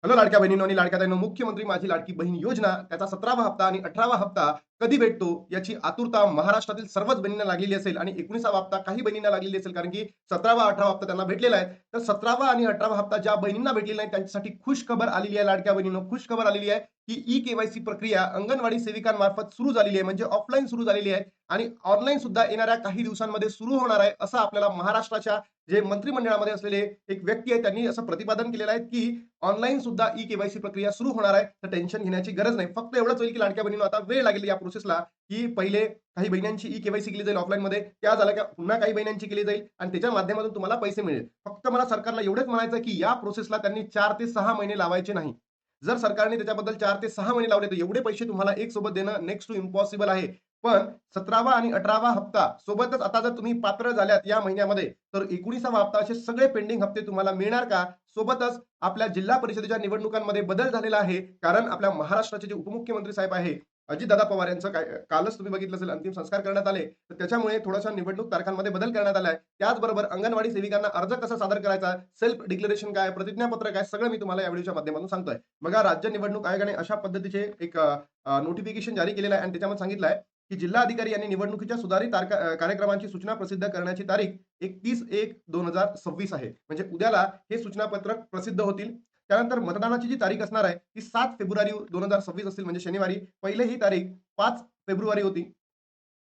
Hello लाडक्या बहिणींनो आणि लाडक्या ताईंनो, मुख्यमंत्री माझी लाडकी बहीण योजना त्याचा 17वा हप्ता आणि 18वा हप्ता कधी भेटतो याची आतुरता महाराष्ट्रातील सर्वच बहिणींना लागलेली असेल आणि 19वा हप्ता काही बहिणींना लागलेली असेल, कारण की 17वा 18वा हप्ता त्यांना भेटलेला आहे. तर 17वा आणि 18वा हप्ता ज्या बहिणींना भेटलेला नाही त्यांच्यासाठी खुश खबर आलेली आहे. लाडक्या बहिणींनो, खुश खबर आलेली आहे की ई-केवायसी प्रक्रिया अंगणवाडी सेविकांमार्फत सुरू झालेली आहे, म्हणजे ऑफलाईन सुरू झालेली आहे आणि ऑनलाईन सुद्धा येणाऱ्या काही दिवसांमध्ये सुरू होणार आहे, असं आपल्याला महाराष्ट्राच्या जे मंत्रिमंडळामध्ये असलेले एक व्यक्ती आहे त्यांनी असं प्रतिपादन केलेलं आहे की ऑनलाईन सुद्धा ई-केवायसी प्रक्रिया सुरू होणार आहे. तर टेन्शन घेण्याची गरज नाही. फक्त एवढंच होईल की लाडक्या बहिणींनो, आता वेळ लागेल या प्रोसेसला, की पहिले काही बहिणींची ई-केवायसी केली जाईल ऑफलाईनमध्ये. त्या झाल्या की पुन्हा काही बहिणींची केली जाईल आणि त्याच्या माध्यमातून तुम्हाला पैसे मिळेल. फक्त मला सरकारला एवढंच म्हणायचं की या प्रोसेसला त्यांनी 4 ते 6 महिने लावायचे नाही. जर सरकारने त्याच्याबद्दल 4 ते 6 महिने लावले, तर एवढे पैसे तुम्हाला एक सोबत देणं नेक्स्ट टू इम्पॉसिबल आहे. पण 17वा आणि 18वा हप्ता सोबतच आता जर तुम्ही पात्र झाल्यात या महिन्यामध्ये, तर 19वा हप्ता असे सगळे पेंडिंग हप्ते तुम्हाला मिळणार का? सोबतच आपल्या जिल्हा परिषदेच्या निवडणुकांमध्ये बदल झालेला आहे. कारण आपल्या महाराष्ट्राचे जे उपमुख्यमंत्री साहेब आहे, अजितदादा पवार यांचं काय कालच तुम्ही बघितलं असेल अंतिम संस्कार करण्यात आले. तर त्याच्यामुळे थोड्याशा निवडणूक तारखांमध्ये बदल करण्यात आला आहे. त्याचबरोबर अंगणवाडी सेविकांना अर्ज कसा सादर करायचा, सेल्फ डिक्लेरेशन काय, प्रतिज्ञापत्र काय, सगळं मी तुम्हाला या व्हिडिओच्या माध्यमातून सांगतोय. बघा, राज्य निवडणूक आयोगाने अशा पद्धतीचे एक नोटिफिकेशन जारी केलेलं आहे आणि त्याच्यामध्ये सांगितलं आहे की जिल्हाधिकारी यांनी निवडणुकीच्या सुधारित कार्यक्रमांची सूचना प्रसिद्ध करण्याची तारीख 31/1/2026 आहे. म्हणजे उद्याला हे सूचनापत्रक प्रसिद्ध होतील. त्यानंतर मतदानाची जी तारीख असणार आहे ती 7 फेब्रुवारी 2026 असेल, म्हणजे शनिवारी. पहिले ही तारीख 5 फेब्रुवारी होती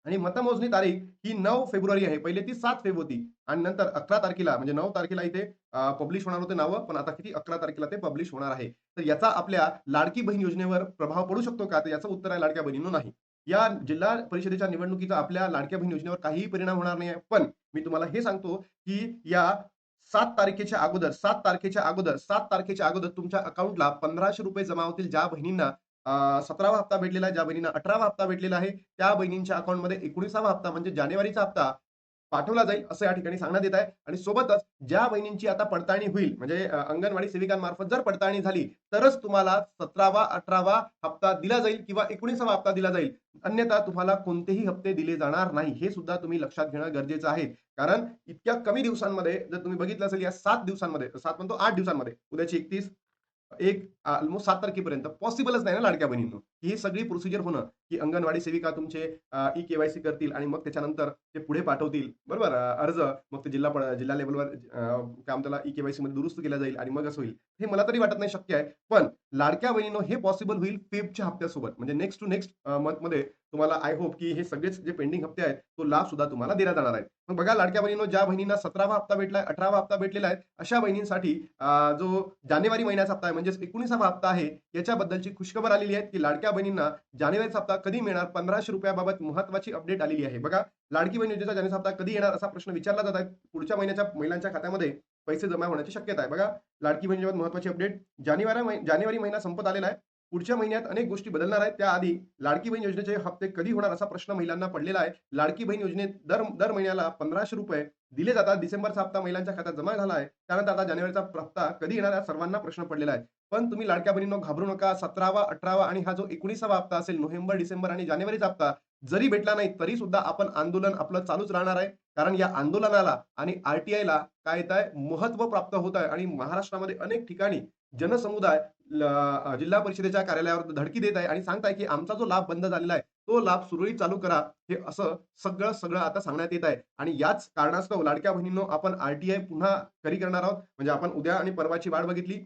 आणि मतमोजणी तारीख ही 9 फेब्रुवारी आहे. पहिले ती 7 फेब होती आणि नंतर 11 तारखेला, म्हणजे 9 तारखेला इथे पब्लिश होणार होते नावं, पण आता किती 11 तारखेला ते पब्लिश होणार आहे. तर याचा आपल्या लाडकी बहीण योजनेवर प्रभाव पडू शकतो का? तर याचं उत्तर आहे लाडक्या बहिणींनो, नाही. या जिल्हा परिषदेच्या निवडणुकीचा आपल्या लाडक्या बहीण योजनेवर काहीही परिणाम होणार नाही आहे. पण मी तुम्हाला हे सांगतो की या 7 तारखेच्या अगोदर 7 तारखेच्या अगोदर 7 तारखेच्या अगोदर तुमच्या अकाउंटला ₹1500 जमा होतील. ज्या बहिणींना 17वा हप्ता भेटलेला आहे, ज्या बहिणींना 18वा हप्ता भेटलेला आहे, त्या बहिणींच्या अकाउंटमध्ये 19वा हप्ता म्हणजे जानेवारीचा हप्ता पाठवला जाईल, असं या ठिकाणी सांगण्यात येत आहे. आणि सोबतच ज्या बहिणींची आता पडताळणी होईल, म्हणजे अंगणवाडी सेविकांमार्फत जर पडताळणी झाली, तरच तुम्हाला 17वा 18वा हप्ता दिला जाईल किंवा 19वा हप्ता दिला जाईल. अन्यथा तुम्हाला कोणतेही हप्ते दिले जाणार नाही. हे सुद्धा तुम्ही लक्षात घेणं गरजेचं आहे. कारण इतक्या कमी दिवसांमध्ये जर तुम्ही बघितलं असेल, या 7 दिवसांमध्ये, 7 म्हणतो 8 दिवसांमध्ये, उद्याची 31, एक ऑलमोस्ट 7 तारखेपर्यंत पॉसिबलच नाही ना लाडक्या बहिणींनो. ही सगळी प्रोसिजर होणं, की अंगणवाडी सेविका तुमचे ई-केवायसी करतील आणि मग त्याच्यानंतर ते पुढे पाठवतील, बरोबर, अर्ज. मग ते जिल्हा लेव्हलवर काय म्हणतात त्याला, ई-केवायसीमध्ये दुरुस्त केला जाईल आणि मग असं होईल. हे मला तरी वाटत नाही शक्य आहे. पण लाडक्या बहिणींनो, हे पॉसिबल होईल फेबच्या हप्त्यासोबत. म्हणजे नेक्स्ट टू नेक्स्ट मंथमध्ये तुम्हाला आय होप की हे सगळेच जे पेंडिंग हप्ते आहेत, तो लाभ सुद्धा तुम्हाला दिला जाणार आहे. मग बघा लाडक्या बहिणींनो, ज्या बहिणींना 17वा हप्ता भेटलाय, 18वा हप्ता भेटलेला आहे, अशा बहिणींसाठी जो जानेवारी महिन्याचा हप्ता आहे, म्हणजेच 19वा हप्ता आहे, याच्याबद्दलची खुशखबर आलेली आहे की लाडक्या बहिणींना जानेवारीचा हप्ता कधी मिळणार, ₹1500 बाबत महत्वाची अपडेट आलेली आहे. बघा, लाडकी बहीण योजनेचा जानेवारीचा हप्ता कधी येणार, असा प्रश्न विचारला जात आहे. पुढच्या महिन्याच्या महिलांच्या खात्यामध्ये पैसे जमा होण्याची शक्यता आहे. बघा, लाडकी बहीण योजनेबाबत महत्वाची अपडेट. जानेवारी महिना संपत आलेला आहे. पुढच्या महिन्यात अनेक गोष्टी बदलणार आहेत. त्याआधी लाडकी बहीण योजनेचे हप्ते कधी होणार, असा प्रश्न महिलांना पडलेला आहे. लाडकी बहीण योजनेत दर दर महिन्याला ₹1500 दिले जातात. डिसेंबरचा हप्ता महिलांच्या खात्यात जमा झाला आहे. त्यानंतर आता जानेवारीचा हप्ता कधी येणार, हा सर्वांना प्रश्न पडलेला आहे. पण तुम्ही लाडक्या बहिणींनो, घाबरू नका. 17वा, 18वा आणि हा जो 19वा हप्ता असेल, नोव्हेंबर, डिसेंबर आणि जानेवारीचा हप्ता जरी भेटला नाही, तरी सुद्धा आपण आंदोलन आपलं चालूच राहणार आहे. कारण या आंदोलनाला आणि आर-टी-आयला काय येत आहे, महत्त्व प्राप्त होत आहे आणि महाराष्ट्रामध्ये अनेक ठिकाणी जनसमुदाय जिल्हा परिषदेच्या कार्यालयावर धडकी देत आहे आणि सांगत आहे की आमचा जो लाभ बंद झालेला आहे, तो लाभ सुरळीत चालू करा. हे असं सगळं आता सांगण्यात येत आहे आणि याच कारणास्तव लाडक्या बहिणींनो, आपण आर-टी-आय पुन्हा करी करणार आहोत. म्हणजे आपण उद्या आणि परवाची वाट बघितली,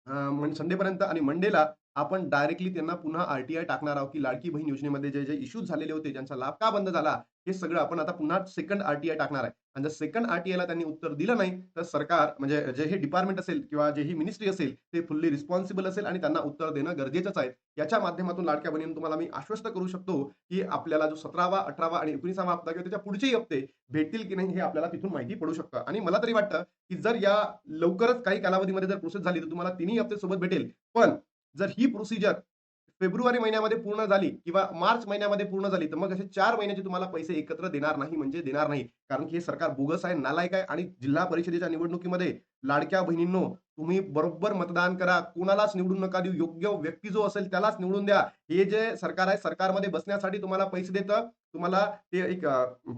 म्हणजे संडेपर्यंत, आणि मंडेला आपण डायरेक्टली त्यांना पुन्हा आर-टी-आय टाकणार आहोत, की लाडकी बहीण योजनेमध्ये जे इश्यूज झालेले होते, ज्यांचा लाभ का बंद झाला, हे सगळं आपण आता पुन्हा सेकंड आर-टी-आय टाकणार आहे. आणि जर सेकंड आर-टी-आयला त्यांनी उत्तर दिलं नाही, तर सरकार, म्हणजे जे हे डिपार्टमेंट असेल किंवा जे ही मिनिस्ट्री असेल, ते फुल्ली रिस्पॉन्सिबल असेल आणि त्यांना उत्तर देणं गरजेचंच आहे. याच्या माध्यमातून लाडक्या बहिणींनो, तुम्हाला मी आश्वस्त करू शकतो, की आपल्याला जो 17वा, 18वा आणि 19वा हप्ता किंवा त्याच्या पुढचेही हप्ते भेटतील की नाही, हे आपल्याला तिथून माहिती पडू शकतं. आणि मला तरी वाटतं, की जर या लवकरच काही कालावधीमध्ये जर प्रोसेस झाली, तर तुम्हाला तिन्ही हप्ते सोबत भेटेल. पण जर ही प्रोसिजर फेब्रुवारी महिन्यामध्ये पूर्ण झाली किंवा मार्च महिन्यामध्ये पूर्ण झाली, तर मग असे 4 महिन्याचे तुम्हाला पैसे एकत्र देणार नाही, म्हणजे देणार नाही. कारण की हे सरकार बोगस आहे, नालायक आहे. आणि जिल्हा परिषदेच्या निवडणुकीमध्ये लाडक्या बहिणींनो, तुम्ही बरोबर मतदान करा. कोणालाच निवडून नका देऊ. योग्य व्यक्ती जो असेल त्यालाच निवडून द्या. हे जे सरकार आहे, सरकारमध्ये बसण्यासाठी तुम्हाला पैसे देतं. तुम्हाला ते एक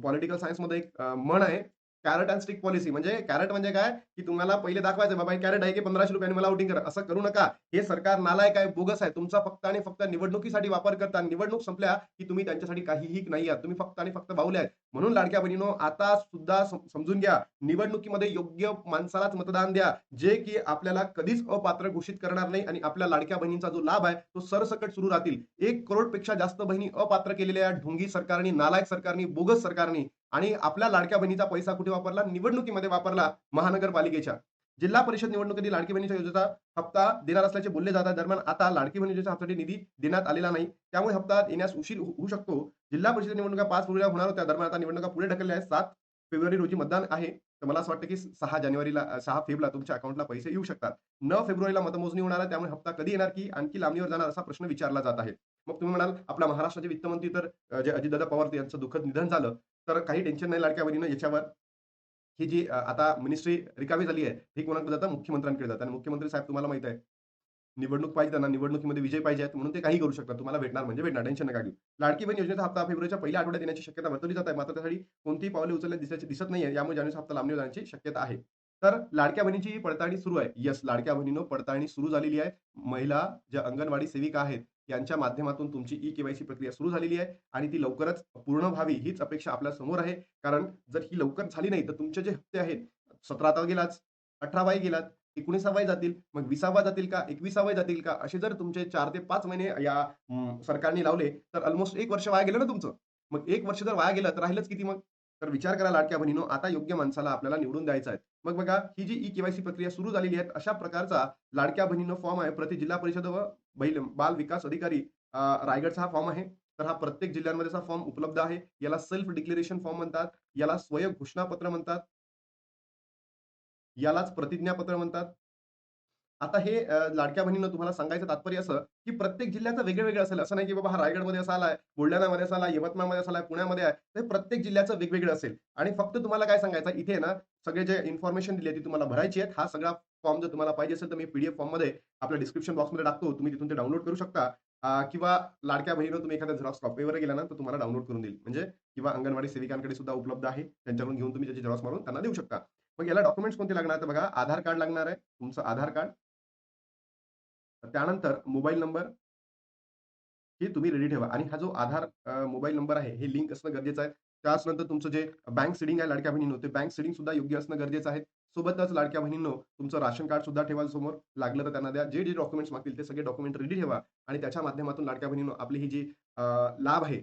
पॉलिटिकल सायन्समध्ये एक म्हण आहे, कॅरेट अँड स्टिक पॉलिसी म्हणजे कॅरेट म्हणजे काय, की तुम्हाला पहिले दाखवायचं बाबा हे कॅरेट आहे की 1500 रुपयांनी मला वोटिंग करा. असं करू नका. हे सरकार नालायक आहे, बोगस आहे. तुमचा फक्त आणि फक्त निवडणुकीसाठी वापर करता. निवडणूक संपल्या की तुम्ही त्यांच्यासाठी काहीही नाही आहात. तुम्ही फक्त आणि फक्त बाहुले आहेत. म्हणून लाडक्या बहिणीनो आता सुद्धा समजून घ्या. निवडणुकीमध्ये योग्य माणसालाच मतदान द्या, जे की आपल्याला कधीच अपात्र घोषित करणार नाही आणि आपल्या लाडक्या बहिणींचा जो लाभ आहे तो सरसकट सुरू राहतील. 1 करोडपेक्षा जास्त बहिणी अपात्र केलेल्या या ढोंगी सरकारनी, नालायक सरकारनी, बोगस सरकारनी आणि आपल्या लाडक्या बहिणीचा पैसा कुठे वापरला? निवडणुकीमध्ये वापरला महानगरपालिकेच्या. जिल्हा परिषद निवडणुकीतील लाडकी बहिणीच्या योजनेचा हप्ता देणार असल्याचे बोलले जात आहे. दरम्यान आता लाडकी बहीण योजनेच्या हप्त्यासाठी निधी देण्यात आलेला नाही. त्यामुळे हप्ता येण्यास उशीर होऊ शकतो. जिल्हा परिषद निवडणुका 5 फेब्रुवारीला होणार होत्या. दरम्यान आता निवडणुका पुढे ढकलल्या आहेत. 7 फेब्रुवारी रोजी मतदान आहे. तर मला असं वाटतं की 6 जानेवारीला 6 फेब्रुवारीला तुमच्या अकाउंटला पैसे येऊ शकतात. 9 फेब्रुवारीला मतमोजणी होणार आहे. त्यामुळे हप्ता कधी येणार की आणखी लांबणीवर जाणार असा प्रश्न विचारला जात आहे. मग तुम्ही म्हणाल आपल्या महाराष्ट्राचे वित्तमंत्री तर जे अजितदादा पवार यांचं दुःखद निधन झालं. तर काही टेन्शन नाही लाडक्या बहिणीनं याच्यावर. ही जी आता मिनिस्ट्री रिकामी झाली आहे, ही कोणाकडे जातं? मुख्यमंत्र्यांकडे जातं आणि मुख्यमंत्री साहेब तुम्हाला माहीत आहे, निवडणूक पाहिजे त्यांना, निवडणुकीमध्ये विजय पाहिजे आहेत म्हणून ते काही करू शकतात. तुम्हाला भेटणार म्हणजे भेटणार, टेन्शन नका घेऊ. लाडकी बहीण योजनेचा हप्ता फेब्रुवारीच्या पहिल्या आठवड्यात येण्याची शक्यता वर्तवली जात आहे. मात्र त्यासाठी कोणतीही पावले उचलल्याची दिसत नाहीये. यामुळे जानेवारीचा हप्ता लांबणीवर जाण्याची शक्यता आहे. तर लाडक्या बहिणीची पडताळणी सुरू आहे. येस, लाडक्या बहिणीनं पडताळणी सुरू झालेली आहे. महिला ज्या अंगणवाडी सेविका आहेत, यांच्या माध्यमातून तुमची ई-के-वाय-सी प्रक्रिया सुरू झालेली आहे आणि ती लवकरच पूर्ण व्हावी हीच अपेक्षा आपल्या समोर आहे. कारण जर ही लवकर झाली नाही, तर तुमचे जे हप्ते आहेत, 17 तर गेलाच, 18वाही गेलात, 19वाही जातील, मग 20वा जातील का? 21वाही जातील का? असे जर तुमचे 4 ते 5 महिने या सरकारने लावले, तर अल्मोस्ट 1 वर्ष वाया गेलं ना तुमचं. मग 1 वर्ष जर वाया गेलं, तर राहिलंच किती मग? तर विचार करा लाडक्या बहिणीनो, आता योग्य माणसाला आपल्याला निवडून द्यायचं आहे. मग बघा, ही जी ई-के-वाय-सी प्रक्रिया सुरू झालेली आहे, अशा प्रकारचा लाडक्या बहिणीनो फॉर्म आहे. प्रति जिल्हा परिषद व बाल विकास अधिकारी रायगडचा हा फॉर्म आहे. तर हा प्रत्येक जिल्ह्यांमध्ये असा फॉर्म उपलब्ध आहे. याला सेल्फ डिक्लेरेशन फॉर्म म्हणतात. याला स्वयं घोषणापत्र म्हणतात. यालाच प्रतिज्ञापत्र म्हणतात. आता हे लाडक्या बहिणींनो तुम्हाला सांगायचं तात्पर्य असं, की प्रत्येक जिल्ह्याचं वेगळं-वेगळं असेल. असं नाही की बाबा हा रायगडमध्ये असा आलाय, बुलढाणामध्ये असा आलाय, यवतमाळमध्ये असा आलाय, पुण्यामध्ये आहे. तर प्रत्येक जिल्ह्याचं वेगवेगळं असेल आणि फक्त तुम्हाला काय सांगायचं आहे, इथे आहे ना सगळे जे इन्फॉर्मेशन दिली आहे ती तुम्हाला भरायची आहे. हा सगळा फॉर्म जर तुम्हाला पाहिजे असेल, तर मी पी फॉर्ममध्ये आपल्या डिस्क्रिप्शन बॉक्समध्ये टाकतो. तुम्ही तिथून ते डाउनलोड करू शकता. किंवा लाडक्या बहिणीनं तुम्ही एखाद्या झेरॉक्स कॉपीवर गेला ना, तर तुम्हाला डाउनलोड करून देईल. म्हणजे किंवा अंगणवाडी सेविकांकडे सुद्धा उपलब्ध आहे. त्यांच्याकडून घेऊन तुम्ही त्याची झेरॉक्स मारून त्यांना देऊ शकता. मग याला डॉक्युमेंट्स कोणते लागणार? तर बघा आधार कार्ड लागणार आहे. तुमचं आधार कार्ड त्यानंतर मोबाईल नंबर हे तुम्ही रेडी ठेवा आणि हा जो आधार मोबाईल नंबर आहे, हे लिंक असणं गरजेचं आहे. त्याचनंतर तुमचं जे बँक सीडिंग आहे लाडक्या बहिणींनो, ते बँक सीडिंग सुद्धा योग्य असणं गरजेचं आहे. सोबतच लाडक्या बहिणींनो, तुमचं राशन कार्ड सुद्धा ठेवा समोर. लागलं तर त्यांना द्या. जे डॉक्युमेंट्स मागतील ते सगळे डॉक्युमेंट रेडी ठेवा आणि त्याच्या माध्यमातून लाडक्या बहिणींनो, आपली ही जी लाभ आहे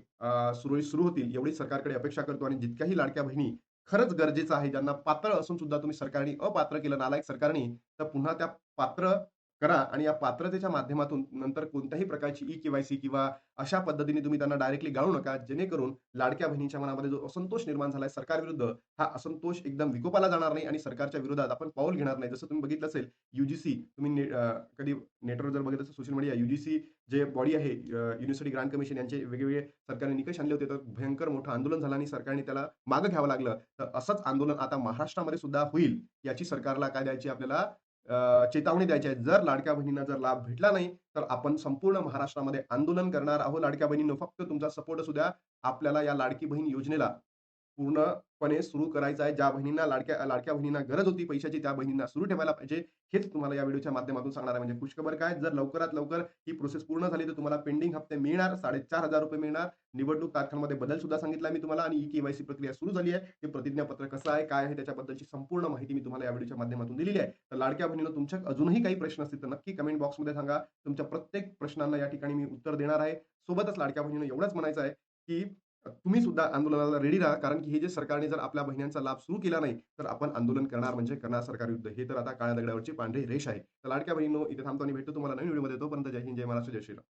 सुरळीत सुरू होतील एवढीच सरकारकडे अपेक्षा करतो आणि जितक्याही लाडक्या बहिणी खरंच गरजेचं आहे, ज्यांना पात्र असून सुद्धा तुम्ही सरकारने अपात्र केलं नालायक सरकारने, तर पुन्हा त्या पात्र करा आणि या पात्रतेच्या माध्यमातून नंतर कोणत्याही प्रकारची ई-के-वाय-सी किंवा अशा पद्धतीने तुम्ही त्यांना डायरेक्टली गाळू नका. जेणेकरून लाडक्या बहिणीच्या मनामध्ये जो असंतोष निर्माण झालाय सरकारविरुद्ध, हा असंतोश एकदम विकोपाला जाणार नाही आणि सरकारच्या विरोधात आपण पाऊल घेणार नाही. जसं तुम्ही बघितलं असेल तुम्ही कधी नेटवर जर बघितलं असेल सोशल मीडिया जे बॉडी आहे युनिव्हर्सिटी ग्रांट कमिशन यांचे वेगवेगळे सरकारने निकष आणले होते. तर भयंकर मोठं आंदोलन झालं आणि सरकारने त्याला मागे घ्यावं लागलं. तर असंच आंदोलन आता महाराष्ट्रामध्ये सुद्धा होईल. याची सरकारला काय द्यायची आपल्याला चेतावणी द्यायची आहे. जर लाडक्या बहिणींना जर लाभ भेटला नाही, तर आपण संपूर्ण महाराष्ट्रामध्ये आंदोलन करणार आहोत. लाडक्या बहिणींनो, फक्त तुमचा सपोर्ट असू द्या. आपल्याला या लाडकी बहीण योजनेला पूर्णपणे सुरू करायचं आहे. ज्या बहिणींना लाडक्या लाडक्या बहिणींना गरज होती पैशाची, त्या बहिणींना सुरू ठेवायला पाहिजे. हेच तुम्हाला या व्हिडिओच्या माध्यमातून सांगणार आहे. म्हणजे खुशखबर काय, जर लवकरात लवकर ही प्रोसेस पूर्ण झाली, तर तुम्हाला पेंडिंग हप्ते मिळणार. ₹4,500 मिळणार. निवडणूक तारखांमध्ये बदल सुद्धा सांगितला मी तुम्हाला आणि ई-के-वाय-सी प्रक्रिया सुरू झाली आहे. हे प्रतिज्ञापत्र कसं आहे, काय आहे, त्याच्याबद्दलची संपूर्ण माहिती मी तुम्हाला या व्हिडिओच्या माध्यमातून दिलेली आहे. तर लाडक्या बहिणींनो, तुमच्या अजूनही काही प्रश्न असतील, तर नक्की कमेंट बॉक्समध्ये सांगा. तुमच्या प्रत्येक प्रश्नांना या ठिकाणी मी उत्तर देणार आहे. सोबतच लाडक्या बहिणींनो, एवढंच म्हणायचं आहे, की तुम्ही सुद्धा आंदोलनाला रेडी राहा. कारण की हे जे सरकारने जर आपल्या बहिण्यांचा लाभ सुरू केला नाही, तर आपण आंदोलन करणार म्हणजे करणार सरकारविरुद्ध. हे तर आता काळ्या दगडावरची पांढरी रेष आहे. तर लाडक्या बहिणींनो, इथे थांबतो आणि भेटतो तुम्हाला नवीन व्हिडिओमध्ये. तोपर्यंत जय हिंद, जय महाराष्ट्र, जय श्रीराम.